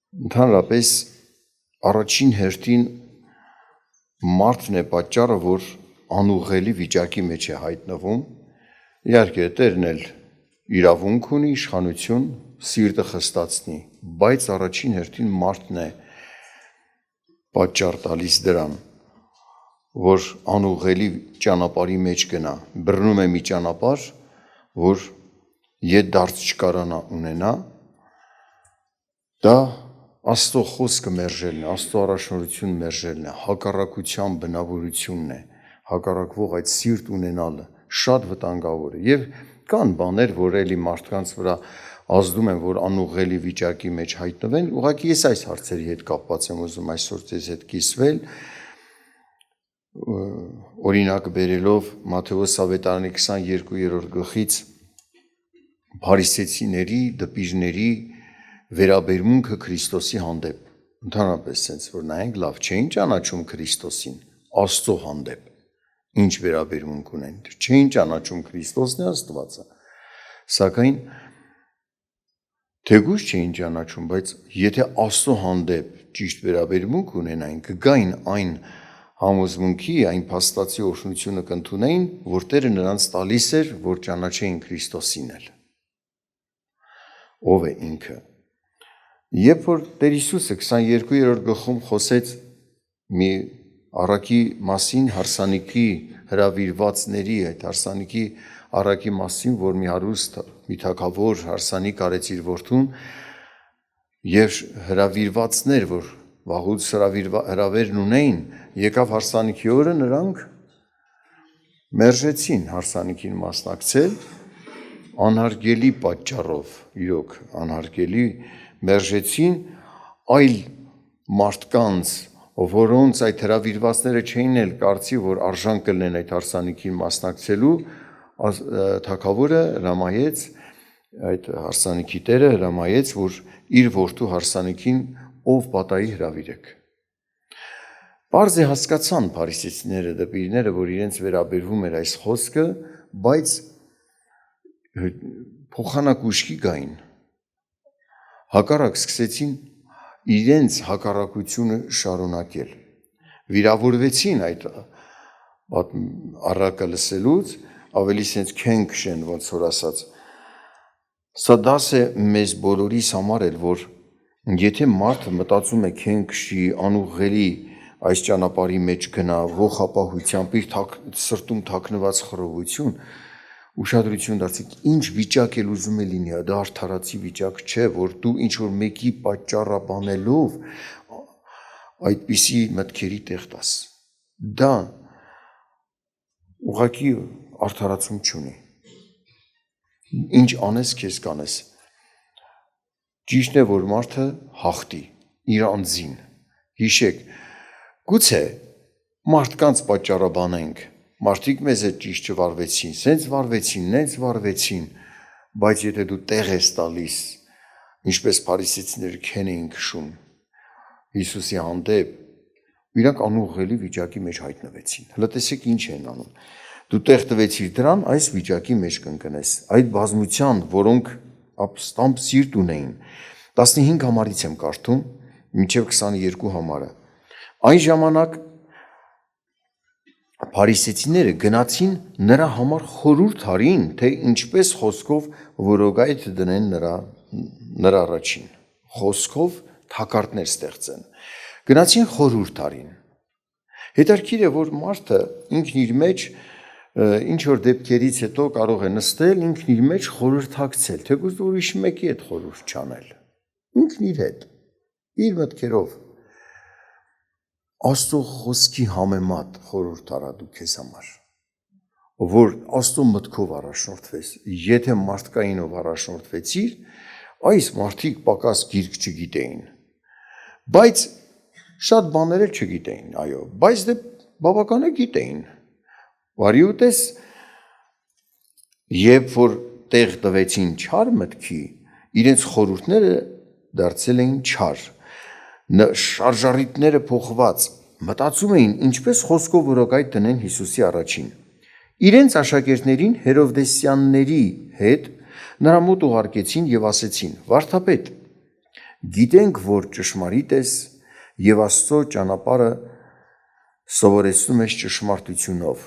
Ընդհանրապես առաջին հերթին մարդն է պատճառը, որ անուղղելի վիճակի մեջ է հայտնվում, իհարկե Տերն էլ իրավունք ունի, իշխանություն, սիրտը խստացնի, բայց առաջին հերթին մարդն է պատճառ տալիս դրան, որ անուղղելի ճանապարհի մեջ գնա, բռնում է մի ճանապարհ, որ ետդարձ չկարանա ունենա, դա Աստծո խոսքը մերժելն է, Աստծո առաջնորդությունը մերժելն է, հակառակության բնավորությունն է, հակառակվող այդ սիրտ ունենալը շատ վտանգավոր է եւ կան բաներ, որ էլի մարդկանց վրա ազդում են, որ անուղղելի վիճակի մեջ հայտնվեն, ուղղակի ես այս հարցերի հետ կապված եմ ուզում այսօր ձեզ հետ կիսվել, օրինակ բերելով Մատթեոս ավետարանի 22-րդ գլխից փարիսեցիների, դպիրների վերաբերմունքը Քրիստոսի հանդեպ, ընդհանրապես sense որ նայենք լավ չէին ճանաչում Քրիստոսին, Աստծո հանդեպ, ինչ վերաբերմունք ունեն, չէին ճանաչում Քրիստոսն է Աստվածը, սակայն թեգուզ չէին ճանաչում, բայց եթե Աստծո հանդեպ ճիշտ վերաբերմունք ունենային, կգային այն համոզմունքի, այն փաստացի օրհնությունը կընդունեին, որ Տերը նրանց տալիս էր, որ ճանաչեին Քրիստոսին էլ։ Ով է ինքը։ Երբ որ Տեր Հիսուսը 22-րդ գլխում խոսեց մի առակի մասին, հարսանիքի հրավիրվածների այդ հարսանիքի առակի մասին, որ մի հարուստ, մի թագավոր հարսանիք արեց իր որդուն եւ հրավիրվածներ, որ վաղուց հրավերն ունեին, եկավ հարսանիքի օրը նրանք մերժեցին հարսանիքին մասնակցել անհարգելի պատճառով, իրոք անհարգելի մերժեցին այլ մարդկանց, որոնց այդ հրավիրվածները չէին էլ կարծի, որ արժան կլինեն այդ հարսանիքին մասնակցելու, թագավորը հրամայեց, այդ հարսանիքի տերը հրամայեց, որ իր որդու հարսանիքին ով պատայի հրավիրեք։ Պարզ է հասկացան փարիսեցիները, դպիրները, որ իրենց վերաբերվում էր այս խոսքը, բայց փոխանակուշքի գային, հակառակ սկսեցին իրենց հակառակությունը շարունակել, վիրավորվեցին այդ առակը լսելուց, ավելի սենց քենքշեն, ոնց որ ասած, սա դաս է մեզ բոլորիս համար էլ, որ եթե մարդը մտածում է քենքշի, անուղղելի այս ճանապարհի մեջ գնա, ողապահությամբ, իր սրտում թաքնված խռովություն, ուշադրություն դարձեք, ինչ վիճակ էլ ուզում է լինի, դա արդարացի վիճակ չէ, որ դու ինչ-որ մեկի պատճառաբանելով այդպիսի մտքերի տեղ տաս, դա ուղղակի արդարացում չունի, ինչ անես քեզ կանես, ճիշտ է, որ մարդը հաղթի, իր անձին, հիշեք, գուցե մարդկանց պատճառաբանենք, մարդիկ մեզ հետ ճիշտ չվարվեցին, սենց վարվեցին, նենց վարվեցին, բայց եթե դու տեղ ես տալիս, ինչպես փարիսեցիները քեն էին քշում Հիսուսի հանդեպ, իրանք անուղղելի վիճակի մեջ հայտնվեցին, հլը տեսեք ինչ են անում, դու տեղ տվեցիր դրան, այս վիճակի մեջ կընկնես, այդ բազմության, որոնք ապստամբ սիրտ ունեին, 15 համարից եմ կարդում, մինչև 22 համարը, այն ժամանակ փարիսեցիները գնացին նրա համար խորհուրդ արին, թե ինչպես խոսքով որոգայթ դնեն նրա առաջին, խոսքով թակարդներ ստեղծեն, գնացին խորհուրդ արին, հետարքիր է, որ մարդը ինքն իր մեջ, ինչ որ դեպքերից հետո կարող է նստել, ինքն իր մեջ խորհրդակցել, թեկուզ ուրիշ մեկի հետ խորհուրդ չանել, ինքն իր հետ, իր մտքերով, Աստծո խոսքի համեմատ խորհուրդ արա դու քեզ համար, որ Աստծո մտքով առաջնորդվես, եթե մարդկայինով առաջնորդվեցիր, այս մարդիկ պակաս գիրք չգիտեին, բայց շատ բաներ էլ չգիտեին, այո, բայց դե բավական է գիտեին, վարի ուտես, երբ որ տեղ տվեցին չար մտքի, իրենց խորհուրդները դարձել էին չար, շարժառիթները փոխված, մտածում էին ինչպես խոսքով որոգայթ դնեն Հիսուսի առաջին, իրենց աշակերտներին Հերովդեսյանների հետ նրա մոտ ուղարկեցին և ասեցին, վարդապետ, Գիտենք, որ ճշմարիտ ես եւ Աստծո ճանապարհը սովորեցնում ես ճշմարտությունով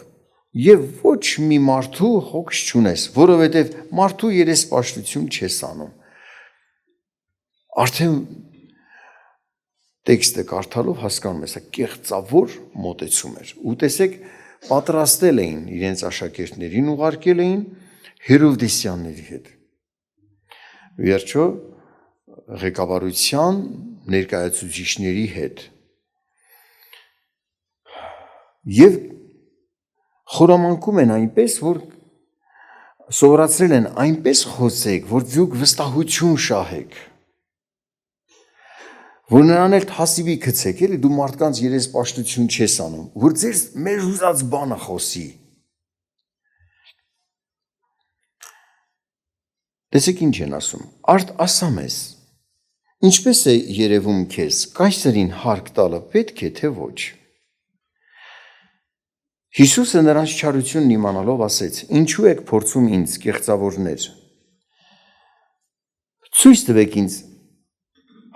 եւ ոչ մի մարդու հոգս չունես, որովհետեւ մարդու երեսպաշտություն չես անում։ Արդեն տեքստը կարդալով հասկանում ես, կեղծավոր մոտեցում էր։ Ու տեսեք, պատրաստել էին իրենց աշակերտներին, ուղարկել էին Հերովդեսյանների հետ։ Վերջո ղեկավարության ներկայացուցիչների հետ։ Եվ խորամանկում են այնպես, որ սովորացրել են այնպես խոսեք, որ դուք վստահություն շահեք, որ նրան էլ թասիվի գցեք, էլի դու մարդկանց երեսպաշտություն չես անում, որ ձեր մեր ուզած բանը խոսի։ Տեսեք ինչ են ասում, արդ ասա մեզ, ինչպես է երևում քեզ, կայսերին հարկ տալը պետք է թե ոչ։ Հիսուսը նրանց չարությունն իմանալով ասեց, ինչու եք փորձում ինձ կեղծավորներ, ցույց տվեք ինձ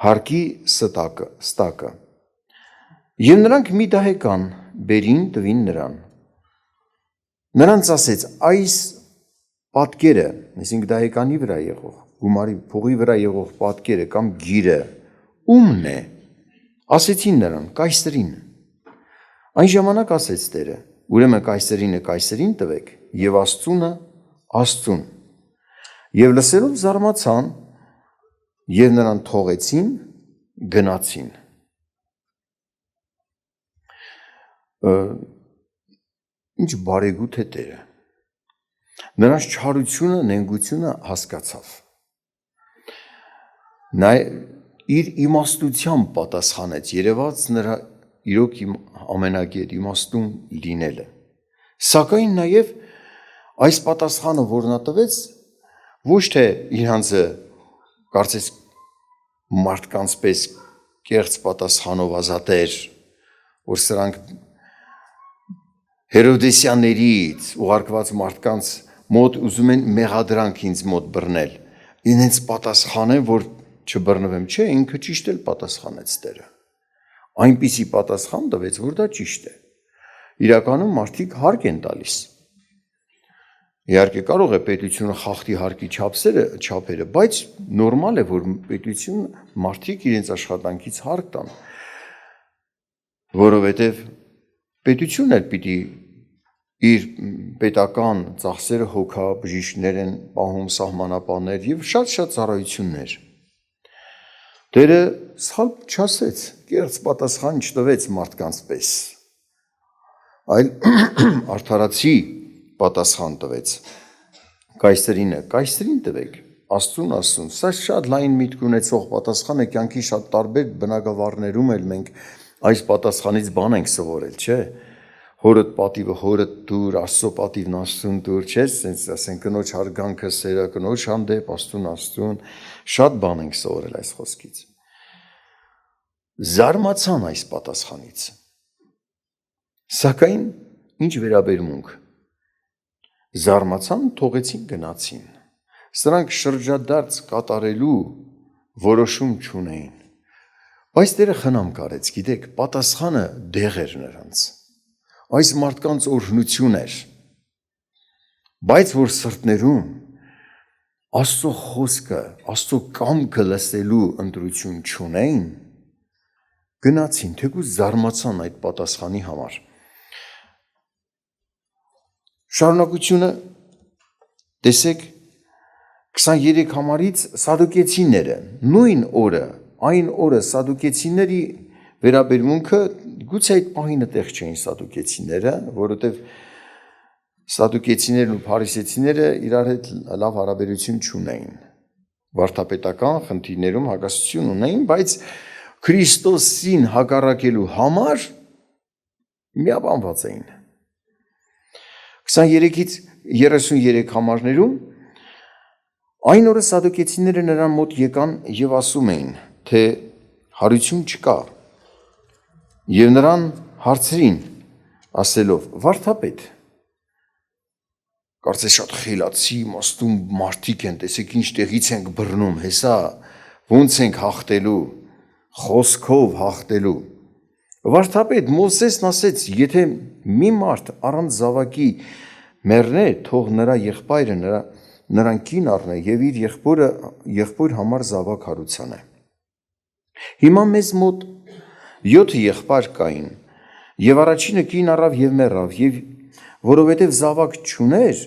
հարկի ստակը, և նրանք մի դահեկան բերին տվին նրան, նրանց ասեց, այս պատկերը, այսինքն դահեկանի վրա եղող, գումարի փողի վրա եղող պատկերը կամ գիրը, ումն է, ասեցին նրան, կայսերին, այն ժամանակ ասեց Տերը, ուրեմն կայսերինը կայսերին տվեք, և Աստծունը Աստծուն, և լսելով զարմացան, և նրան թողեցին, գնացին։ Ինչ բարեգութ է Տերը, նրանց չարությունը, նենգությունը հասկացավ, նա իր իմաստությամբ պատասխանեց, երևաց նրա իրոք ամենագետ իմաստուն լինելը, սակայն նաև այս պատասխանը, որ նա տվեց, ոչ թե իրանցը կարծես մարդկանց պես կեղծ պատասխանով ազատեր, որ սրանք Հերովդեսյաններից ուղարկված մարդկանց մոտ ուզում են մեղադրանք ինձ մոտ բռնել, ինձ պատասխան է, որ չբռնվեմ, չէ, ինքը ճիշտ էլ պատասխանեց Տերը, այնպիսի պատասխան տվեց, որ դա ճիշտ է, իրականում մարդիկ հարկ են տալիս, իհարկե կարող է պետությունը խախտի հարկի չափերը, բայց նորմալ է, որ պետությունը մարդիկ իրենց աշխատանքից հարկ տան, որովհետև պետությունն էլ պիտի իր պետական ծախսերը հոգա, բժիշկներ են պահում, սահմանապահներ և շատ ծառայություններ, Տերը սխալ չասեց, կեղծ պատասխան չտվեց մարդկանց պես, այլ արդարացի պատասխան տվեց, կայսերին տվեք, Աստծուն, սա շատ լայն միտք ունեցող պատասխան է, կյանքի շատ տարբեր բնագավառներում էլ մենք այս պատասխանից բան ենք սովորել, չէ, հորդ պատիվը հորդ տուր, Աստծո պատիվն Աստծուն տուր, չէ, սենց ասեն կնոջ հարգանքը սերը, կնոջ հանդեպ, Աստծուն, շատ բան ենք սովորել այս խոսքից, զարմացան այս պատասխանից, սակայն ինչ վերաբերմունք, զարմացան, թողեցին, գնացին, սրանք շրջադարձ կատարելու որոշում չունեին, բայց Տերը խնամք արեց, գիտեք, պատասխանը դեղ էր նրանց, այս մարդկանց օրհնություն էր, բայց որ սրտներում Աստծո խոսքը, Աստծո կամքը լսելու ընտրություն չունեին, գնացին, թեկուզ զարմացան այդ պատասխանի համար, շարունակությունը տեսեք 23 համարից սադուկեցիները, նույն օրը, այն օրը սադուկեցիների վերաբերմունքը գուցե այդ պահին տեղ չէին սադուկեցիները, որովհետև սադուկեցիներն ու փարիսեցիները իրար հետ լավ հարաբերություն չունեին, վարդապետական խնդիրներում հակասություն ունեին, բայց Քրիստոսին հակառակելու համար միաբանված էին, 23-ից 33 համարներում այն օրը սադուկեցիները նրան մոտ եկան և ասում էին, թե հարություն չկա և նրան հարցրին ասելով, վարդապետ, կարծես շատ խելացի իմաստուն մարդիկ են, տեսեք ինչ տեղից ենք բռնում, հեսա ոնց ենք հաղթելու, խոսքով հաղթելու։ Վարդապետ Մովսեսն ասեց, եթե մի մարդ առանց զավակի մեռնե, թող նրա եղբայրը նրան կին առնե եւ իր եղբոր համար զավակ հարուցանե։ Հիմա մեզ մոտ 7 եղբայր կային, եւ առաջինը կին առավ եւ մեռավ, եւ որովհետեւ զավակ չուներ,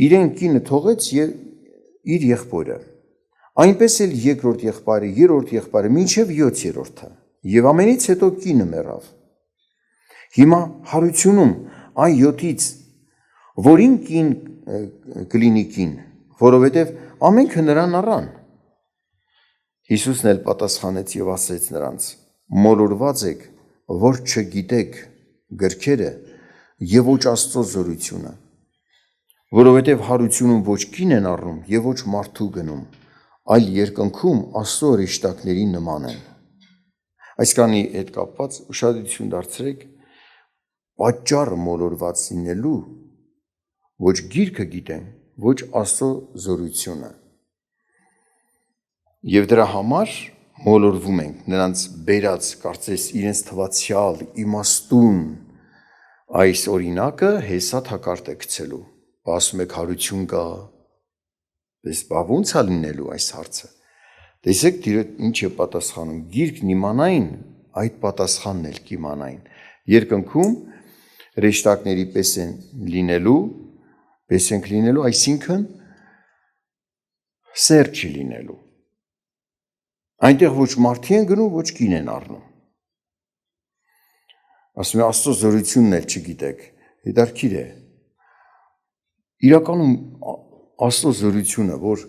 իրեն կինը թողեց եւ իր եղբորը։ Այնպես էլ երկրորդ եղբայրը, երրորդ եղբայրը, մինչև 7-րդը, եւ ամենից հետո կինը մեռավ։ Հիմա հարությունում այն 7-ից որին կին կլինի կին, որովհետեւ ամենքը նրան առան։ Հիսուսն էլ պատասխանեց եւ ասեց նրանց. մոլորված եք, որ չգիտեք գրքերը եւ ոչ Աստծո զորությունը, որովհետեւ հարությունում ոչ կին են առնում եւ ոչ մարդու գնում, այլ երկնքում Աստծո հրեշտակների նման են։ Այսքանի հետ կապված ուշադրություն դարձրեք պատճառը մոլորված լինելու, ոչ գիրքը գիտեն, ոչ Աստծո զորությունը։ Եվ դրա համար մոլորվում ենք, նրանց բերած կարծես իրենց թվացյալ իմաստուն այս օրինակը հեսա թակարդ է գցելու։ Ասում եք հարություն կա, բայց ո՞նց է լինելու այս հարցը։ Տեսեք դիրը ինչ է պատասխանում, գիրքն իմանային, այդ պատասխանն էլ կիմանային։ Երկնքում հրեշտակների պես ենք լինելու, այսինքն սեր չի լինելու։ Այնտեղ ոչ մարդի են գնում, ոչ կին են առնում։ Ասում է Աստծո զորությունն էլ չգիտեք, հետարքիր է։ Իրականում Աստծո զորությունը, որ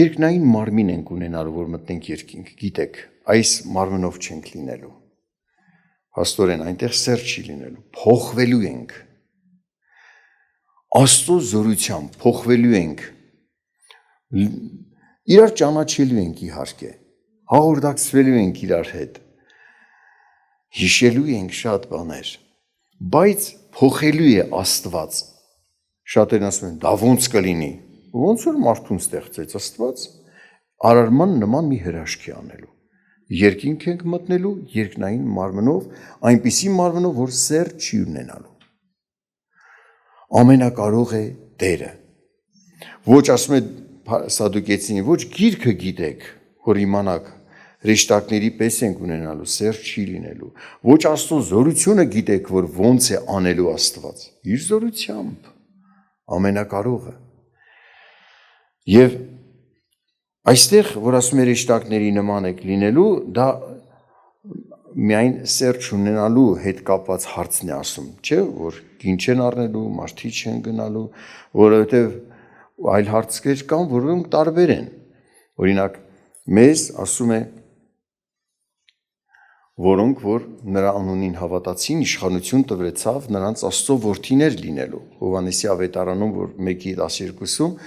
երկնային մարմին ենք ունենալու, որ մտնենք երկինք, գիտեք, այս մարմնով չենք լինելու։ Հաստորեն այնտեղ սեր չի լինելու, փոխվելու ենք։ Աստծո զորությամբ փոխվելու ենք։ Իրար ճանաչելու ենք իհարկե, հաղորդակցվելու ենք իրար հետ, հիշելու ենք շատ բաներ, բայց փոխելու է Աստված։ Շատերն ասում են, դա ոնց կլինի, ոնց որ մարդուն ստեղծեց Աստված, արարման նման մի հրաշքի անելու, երկինք ենք մտնելու երկնային մարմնով, այնպիսի մարմնով, որ սեր չի ունենալու։ Ամենակարող է Տերը, ոչ ասում է Սադուկեցին, ոչ գիրքը գիտեք, որ իմանաք, հրեշտակների պես ենք ունենալու, սեր չի լինելու, ոչ Աստծո զորությունը գիտեք, որ ոնց է անելու Աստված, իր զորությամբ, ամենակարողը։ Եվ այստեղ, որ ասում է հրեշտակների նման եք լինելու, դա միայն սեր չունենալու հետ կապված հարցն է ասում, չէ, որ կին չեն առնելու, մարդի չեն գնալու, որովհետև այլ հարցեր կան, որոնք տարբեր են։ Օրինակ, մեզ ասում է, որոնք որ նրա անունին հավատացին, իշխանություն տվեցավ նրանց Աստծո որդիներ լինելու։ Հովհաննեսի ավետարանում, որ 1:12-ում,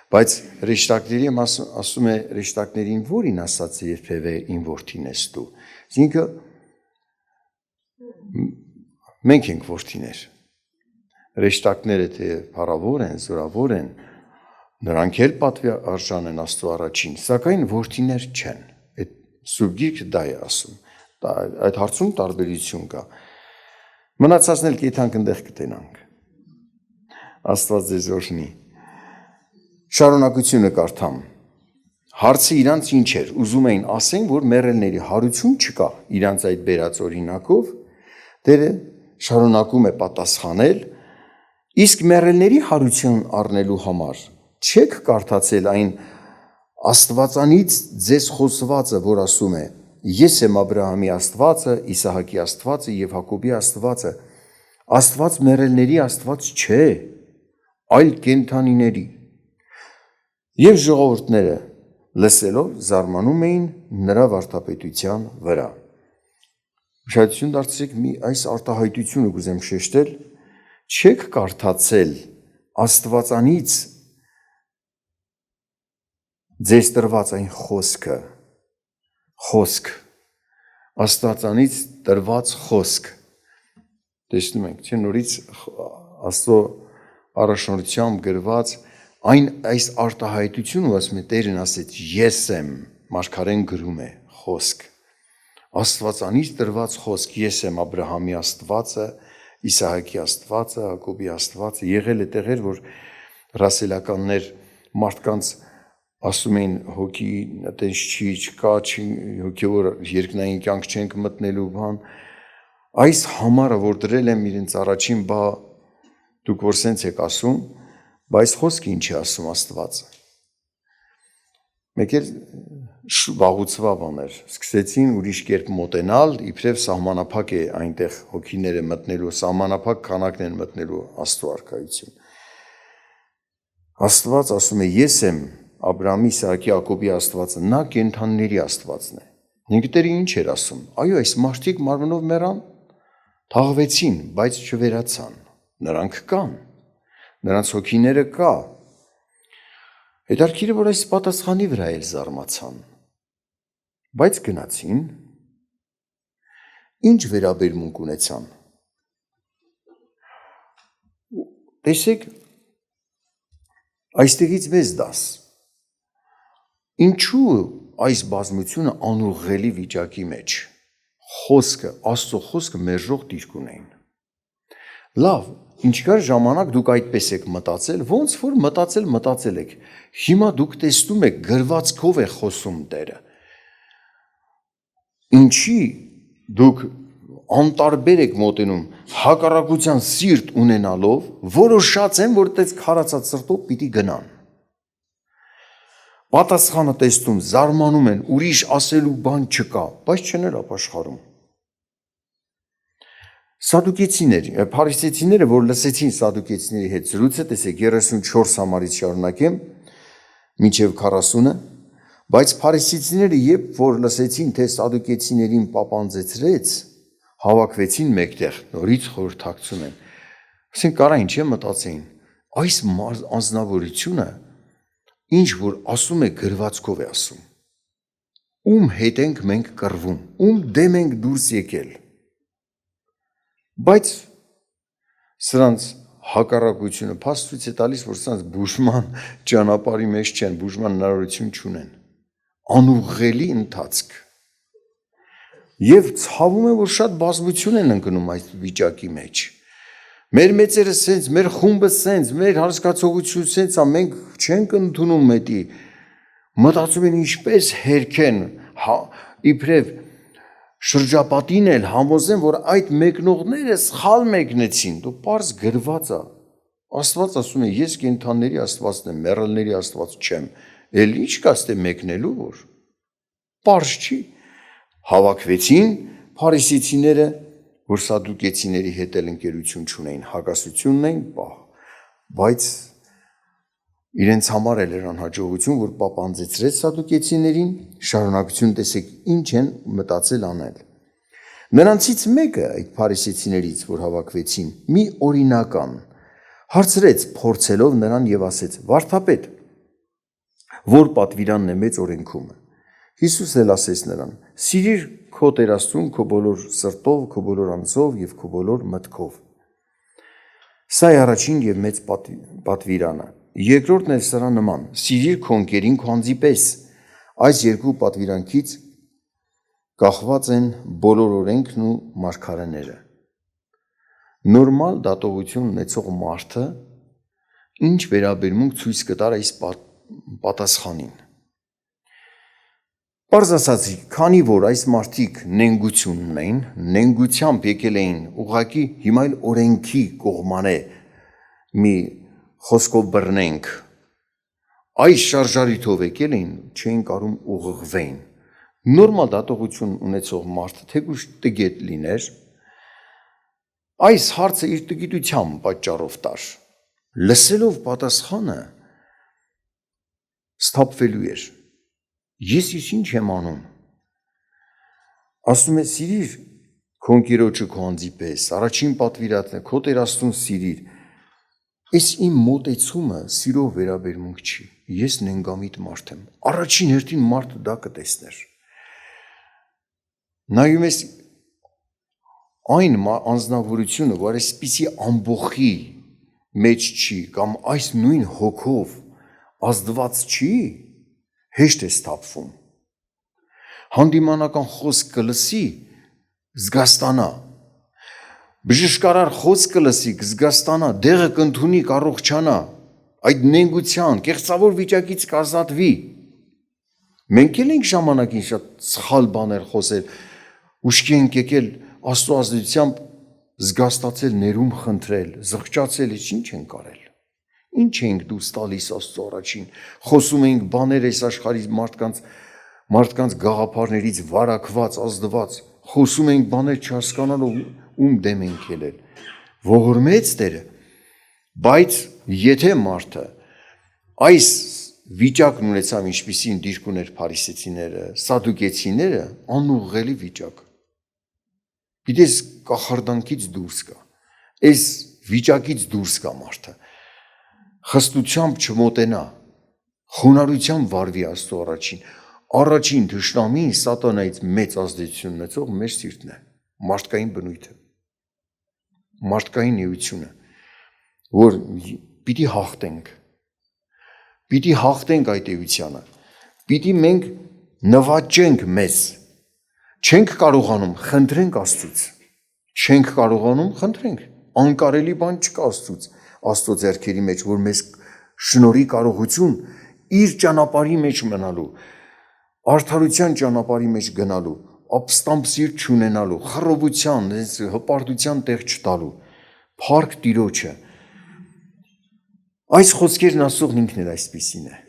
բայց հրեշտակների ասում է հրեշտակներին, որին ասած է երբևէ իմ որդին ես դու։ Այսինքն մենք ենք որդիներ։ Հրեշտակները թե փառավոր են, զորավոր են, նրանք էլ պատվի արժան են Աստծո առաջին, սակայն որդիներ չեն։ Այդ Սուրբ Գիրքը դա է ասում։ Այդ հարցում տարբերություն կա։ Մնացածն էլ կեթանք ընդեղ կտենանք։ Աստված ձեզ օրհնի։ Շարունակությունը կարդամ։ Հարցը իրանց ինչ էր, ուզում էին ասեն, որ մեռելների հարություն չկա, իրանց այդ բերած օրինակով, Տերը շարունակում է պատասխանել, իսկ մեռելների հարություն առնելու համար չեք կարդացել այն Աստվածանից ձեզ խոսվածը, որ ասում է. Ես եմ Աբրահամի Աստվածը, Իսահակի Աստվածը եւ Հակոբի Աստվածը։ Աստված մեռելների Աստված չէ, այլ կենդանիների։ Եվ ժողովուրդները լսելով զարմանում էին նրա վարդապետության վրա։ Ուշադրություն դարձրեք այս արտահայտությունը կուզեմ շեշտել, չեք կարդացել Աստվածանից ձեզ տրված այն խոսք, Աստվածանից տրված խոսք, տեսնում ենք, չէ, նորից Աստծո առաջնորդությամբ գրված Այս արտահայտությունը ասում է Տերն ասեց ես եմ, մարգարեն գրում է խոսք, Աստվածանից տրված խոսք, ես եմ Աբրահամի Աստվածը, Իսահակի Աստվածը, Հակոբի Աստվածը, եղել է տեղեր, որ ռասելականներ մարդկանց ասում էին հոգի այտենց չի, չկա, հոգևոր երկնային կյանք չենք մտնելու բան, այս համարը, որ դրել եմ իրենց առաջին բա դուք որ սենց եք ասում, բայց խոսքը ինչ է ասում Աստվածը։ Մեկ էլ վաղուցվա բաներ, սկսեցին ուրիշ կերպ մոտենալ, իբրև սահմանափակ է այնտեղ հոգիները մտնելու, սահմանափակ քանակն են մտնելու Աստծո արքայություն։ Աստված ասում է ես եմ Աբրահամի, Իսահակի, Հակոբի Աստվածը, նա կենդանիների Աստվածն է։ Նինգտերի ինչ էր ասում, այո, այս մարդիկ մարմնով մեռան, թաղվեցին, բայց չվերացան, նրանք կան, նրանց հոգիները կա։ Հետարքիրը, որ այս պատասխանի վրա էլ զարմացան, բայց գնացին, ինչ վերաբերմունք ունեցան։ Տեսեք, այստեղից մեզ դաս, ինչու այս բազմությունը անուղղելի վիճակի մեջ, խոսքը, Աստծո խոսքը մերժող դիրք ունեն։ Լավ, ինչքան ժամանակ դուք այդպես եք մտածել, ոնց որ մտածել եք, հիմա դուք տեսնում եք գրվածքով է խոսում Տերը։ Ինչի դուք անտարբեր եք մոտենում հակառակության սիրտ ունենալով, որոշած են, որ այդպես քարացած սրտով պիտի գնան։ Պատասխանը տեսնում, զարմանում են, ուրիշ ասելու բան չկա, բայց չեն էլ ապաշխարում։ Սադուկեցիները, փարիսեցիները, որ լսեցին սադուկեցիների հետ զրույցը, տեսեք 34 համարից շարունակեմ, մինչև 40-ը, բայց փարիսեցիները, երբ որ լսեցին, թե սադուկեցիներին պապանձեցրեց, հավաքվեցին մեկտեղ, նորից խորհրդակցում են։ Ասեն կարա ինչ է մտածեին, այս անձնավորությունը ինչ որ ասում է գրվածքով է ասում, ում հետ ենք մենք կռվում, ում դեմ ենք դուրս եկել, բայց սրանց հակառակությունը փաստ ցույց է տալիս, որ սրանց բուժման ճանապարհի մեջ չեն, բուժման հնարավորություն չունեն, անուղղելի ընթացք, եւ ցավում է, որ շատ բազմություն են ընկնում այդ վիճակի մեջ։ Մեր մեծերը սենց, մեր խումբը սենց, մեր հարսկացողությունը սենց է, մենք չենք ընդունում էդի, մտածում են ինչպես հերքեն, իբրև շրջապատին էլ համոզեն, որ այդ մեկնողները սխալ մեկնեցին, դու պարզ գրված է, Աստված ասում է, ես կենդանիների Աստվածն եմ, մեռելների Աստված չեմ, էլ ինչ կա ստե մեկնելու որ, պարզ չի, հավաքվեցին փարիսեցիները, որ սադուկեցիների հետ էլ ընկերություն չունեին, հակասությունն էին, բայց իրենց համար էլ էր անհաջողություն, որ պապանձեցրեց սադուկեցիներին, շարունակություն տեսեք ինչ են մտածել անել։ Նրանցից մեկը այդ փարիսեցիներից, որ հավաքվեցին, մի օրինական հարցրեց փորձելով նրան եւ ասեց. «Վարդապետ, որ պատվիրանն է մեծ օրենքում»։ Հիսուս էլ ասեց նրան. «Սիրիր քո Տեր Աստծուն քո բոլոր սրտով, քո բոլոր անձով եւ քո բոլոր մտքով»։ Սա է առաջին եւ մեծ պատվիրանը։ Երկրորդն էլ սրա նման. «Սիրիր քո ընկերին քո անձի պես»։ Այս երկու պատվիրանքից կախված են բոլոր օրենքն ու մարգարեները։ Նորմալ դատողություն ունեցող մարդը ինչ վերաբերմունք ցույց կտար այս պատասխանին։ Պարզ ասած, քանի որ այս մարդիկ նենգություն ունեն, նենգությամբ եկել էին ուղղակի հիմա էլ օրենքի կողմանե մի խոսքով բռնենք, այս շարժարիթով եկել էին, չէին կարում ուղղվեն։ Նորմալ դատողություն ունեցող մարդը թեկուզ տգետ լիներ, այս հարցը իր տգիտության պատճառով տար, լսելով պատասխանը սթափվելու էր։ Ես ինչ եմ անում։ Ասում է սիրիր քո ընկերոջը քո անձի պես, առաջին պատվիրանն է քո Տեր Աստծուն սիրիր։ Այս իմ մոտեցումը սիրով վերաբերմունք չի։ Ես նենգամիտ մարդ եմ։ Առաջին հերթին մարդը դա կտեսներ։ Նայում ես այն անձնավորությունը, որ այսպիսի ամբոխի մեջ չի կամ այս նույն հոգով ազդված չի, հեշտ է սթափվում։ Հանդիմանական խոսք կլսի, զգաստանա։ Բժշկարար խոսք կլսի, կզգաստանա, դեղը կընդունի, կառողջանա, այդ նենգության, կեղծավոր վիճակից կազատվի։ Մենք էլ ենք ժամանակին շատ սխալ բաներ խոսել, ուշքի ենք եկել Աստծո ազդեցությամբ զգաստացել, ներում խնդրել, զղջացել, ինչ ենք արել։ Ինչ ենք դուրս տալիս Աստծո առաջին, խոսում ենք բաներ այս աշխարհի մարդկանց գաղափարներից վարակված, ազդված, խոսում ենք բաներ չհասկանալով ում դեմ ենք ելել։ Ողորմեց Տերը, բայց եթե մարդը այս վիճակն ունեցավ, ինչպիսին դիրք ուներ փարիսեցիները, սադուկեցիները, անուղղելի վիճակ։ Գիտես, կախարդանքից դուրս կա, այս վիճակից դուրս կա մարդը, խստությամբ չմոտենա, խոնարհությամբ վարվի Աստծո առաջին թշնամին սատանայից մեծ ազդեցություն ունեցող մեր սիրտն է, մարդկային բնույթը, մարդկային էությունը, որ պիտի հաղթենք, պիտի հաղթենք այդ էությանը, պիտի մենք նվաճենք մեզ, չենք կարողանում, խնդրենք Աստծուց, չենք կարողանում, խնդրենք, անկարելի բան չկա Աստծուց, Աստծո ձեռքերի մեջ, որ մեզ շնորհի կարողություն իր ճանապարհի մեջ մնալու, արդարության ճանապարհի մեջ գնալու, ապստամբ սիրտ չունենալու, խռովության, հպարտության տեղ չտալու, փառք Տիրոջը։ Այս խոսքերն ասողն ինքն էլ այսպիսին է։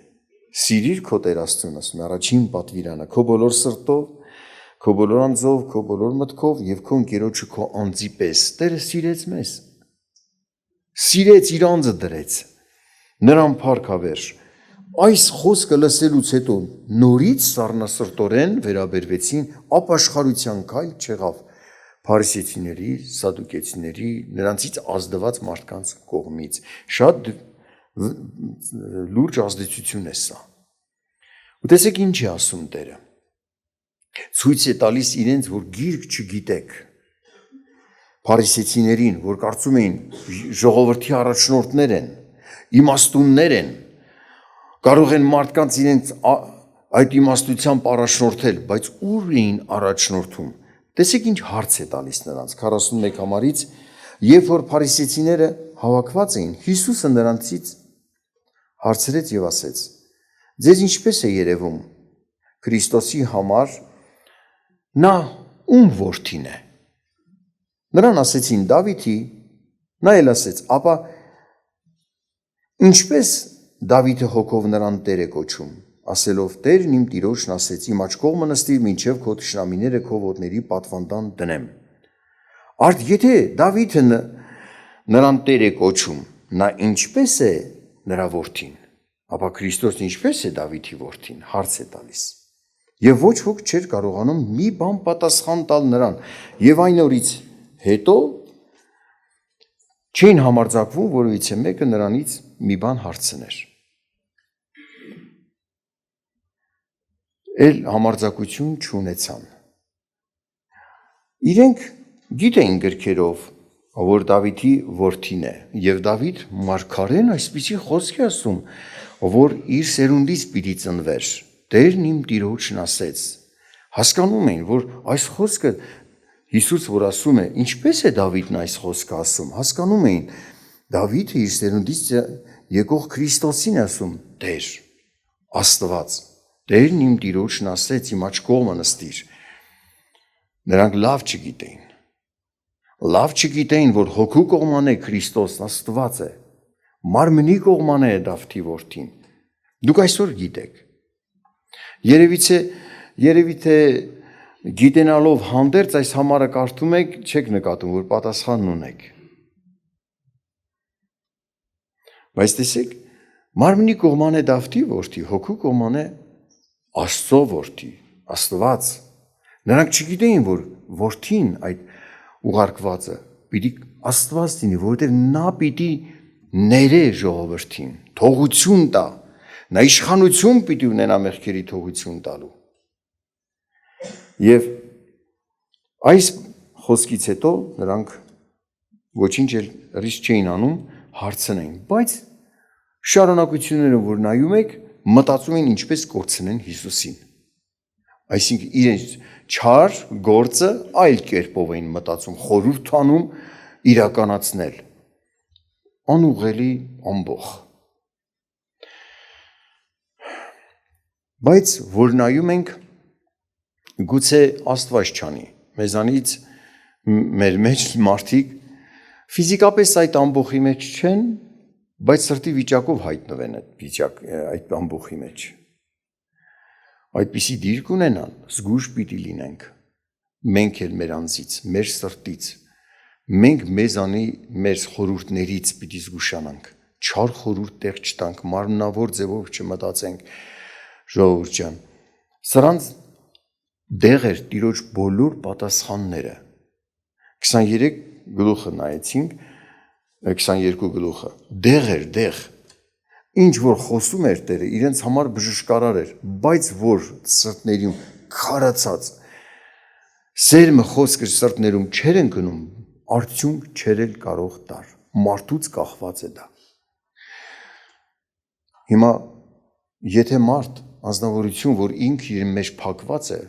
Սիրիր քո Տեր Աստծուն, ասում է առաջին պատվիրանը, քո բոլոր սրտով, քո բոլոր անձով, քո բոլոր մտքով եւ քո ընկերոջը քո անձի պես։ Տերը սիրեց մեզ։ Սիրեց, իր անձը դրեց։ Նրան փառքավերժ։ Այս խոսքը լսելուց հետո նորից սառնասրտորեն վերաբերվեցին ապաշխարության քայլ չեղավ փարիսեցիների, սադուկեցիների, նրանցից ազդված մարդկանց կողմից։ Շատ լուրջ ազդեցություն է սա։ Ու տեսեք ինչ է ասում Տերը։ Ցույց է տալիս իրենց, որ գիրք չգիտեք։ Փարիսեցիներին, որ կարծում էին ժողովրդի առաջնորդներ են, իմաստուններ են, կարող են մարդկանց իրենց այդ իմաստությամբ առաջնորդել, բայց ուր էին առաջնորդում։ Տեսեք ինչ հարց է տալիս նրանց 41 համարից, երբ որ փարիսեցիները հավաքված էին, Հիսուսը նրանցից հարցրեց եւ ասեց. Ձեզ ինչպես է երևում Քրիստոսի համար նա ում որդին է։ Նրան ասեցին Դավիթի, նա էլ ասեց, ապա ինչպես Դավիթը հոգով նրան Տեր է կոչում, ասելով Տերն իմ Տիրոջն ասեց, իմ աջ կողմը նստիր, մինչև քո թշնամիները քո ոտների պատվանդան դնեմ։ Արդ եթե Դավիթը նրան Տեր է կոչում, նա ինչպես է նրա որդին, ապա Քրիստոսն ինչպես է Դավիթի որդին, հարց է տալիս։ Եվ ոչ ոք չէր կարողանում մի բան պատասխան տալ նրան, եւ այն օրից հետո չէին համարձակվում, որովհետեւ մեկը նրանից մի բան հարցներ։ Էլ համարձակություն չունեցան։ Իրենք գիտեին գրքերով, որ Դավիթի որդին է, եւ Դավիթ մարգարեն այսպիսի խոսք է ասում, որ իր սերունդից պիտի ծնվեր, Տերն իմ Տիրոջն ասեց։ Հասկանում էին, որ այս խոսքը Հիսուս որ ասում է, ինչպես է Դավիթն այս խոսքը ասում, հասկանում էին, Դավիթը իր սերունդից եկող Քրիստոսին է ասում, Տեր, Աստված, Տերն իմ Տիրոջն ասեց, իմ աջ կողմը նստիր։ Նրանք լավ չգիտեին, որ հոգու կողմանե Քրիստոսն Աստված է, մարմնի կողմանե է Դավթի որդին։ Դուք այսօր գիտեք։ Երևի թե գիտենալով հանդերձ այս համարը կարդում եք, չեք նկատում, որ պատասխանն ունեք։ Բայց տեսեք, մարմնի կողմանե Դավթի որդի, հոգու կողմանե Աստծո որդի, Աստված։ Նրանք չգիտեին, որ որդին այդ ուղարկվածը պիտի Աստված լինի, որովհետև նա պիտի ներե ժողովրդին, թողություն տա, նա իշխանություն պիտի ունենա մեղքերի թողություն տալու։ Եվ այս խոսքից հետո նրանք ոչինչ էլ ռիսկ չէին անում հարցնեին, բայց շարունակությունները, որ նայում եք, մտածում են ինչպես կորցնեն Հիսուսին։ Այսինքն իրենց չար գործը այլ կերպով էին մտածում, խորհուրդ անում իրականացնել։ Անուղելի ամբոխ։ Բայց որ նայում ենք, գուցե Աստված չանի, մեզանից մեր մեջ մարդիկ ֆիզիկապես այդ ամբոխի մեջ չեն, բայց սրտի վիճակով հայտնվեն այդ ամբոխի մեջ։ Այդպիսի դիրք ունենան, զգույշ պիտի լինենք, մենք էլ մեր անձից, մեր սրտից, մենք մեզանի մեր խորհուրդներից պիտի զգուշանանք, չար խորհուրդ տեղ չտանք, մարմնավոր ձևով չմտածենք, ժողովուրդ ջան, սրանց դեղ էր Տիրոջ բոլոր պատասխանները։ 23 գլուխը նայեցինք, 22 գլուխը, դեղ էր, դեղ, ինչ որ խոսում էր Տերը, իրենց համար բժշկարար էր, բայց որ սրտներում քարացած, սերմը խոսքը սրտներում չեր ընկնում, արդյունք չեր էլ կարող տար, մարդուց կախված է դա։ Հիմա, եթե մարդ, անձնավորություն, որ ինքը իր մեջ փակված է,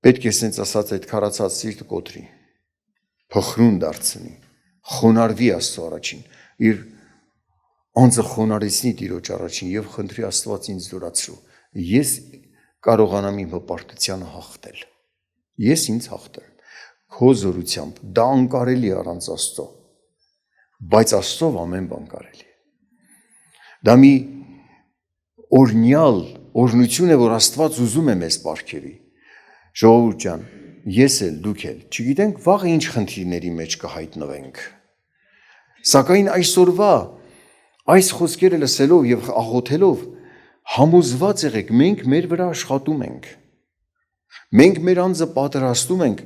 պետք է սենց ասած այդ քարացած սիրտը կոտրի, փխրուն դարձնի, խոնարհվի Աստծո առաջին, իր անձը խոնարհեցնի Տիրոջ առաջին եւ խնդրի Աստված ինձ զորացրու։ Ես կարողանամ իմ հպարտությանը հաղթել։ Ես ինձ հաղթել։ Քո զորությամբ դա անկարելի առանց Աստծո, բայց Աստծով ամեն բան կարելի է։ Դա մի օրնյալ օրհնություն է, որ Աստված ուզում է մեզ պարգևի։ Ժողովուրդ ջան, ես էլ, դուք էլ, չգիտենք վաղը ինչ խնդիրների մեջ կհայտնվենք։ Սակայն այսօրվա այս խոսքերը լսելով եւ աղոթելով համոզված եղեք, մենք մեր վրա աշխատում ենք։ Մենք մեր անձը պատրաստում ենք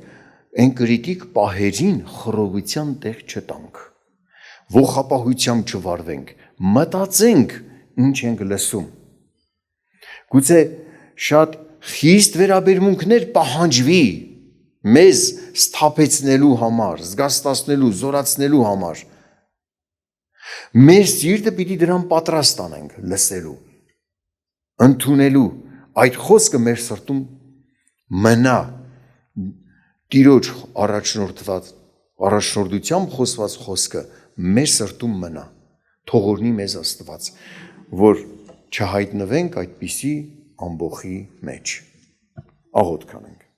այն կրիտիկ պահերին խռովության տեղ չտանք։ Ողապահությամբ չվարվենք, մտածենք ինչ ենք լսում։ Գուցե շատ խիստ վերաբերմունքներ պահանջվի մեզ սթափեցնելու համար, զգաստացնելու, զորացնելու համար։ Մեր սիրտը պիտի դրան պատրաստ անենք լսելու, ընդունելու, այդ խոսքը մեր սրտում մնա, Տիրոջ առաջնորդությամբ խոսված խոսքը մեր սրտում մնա, թողորնի մեզ Աստված, որ չհայտնվենք այդպիսի ամբոխի մեջ։ Աղոթք անենք։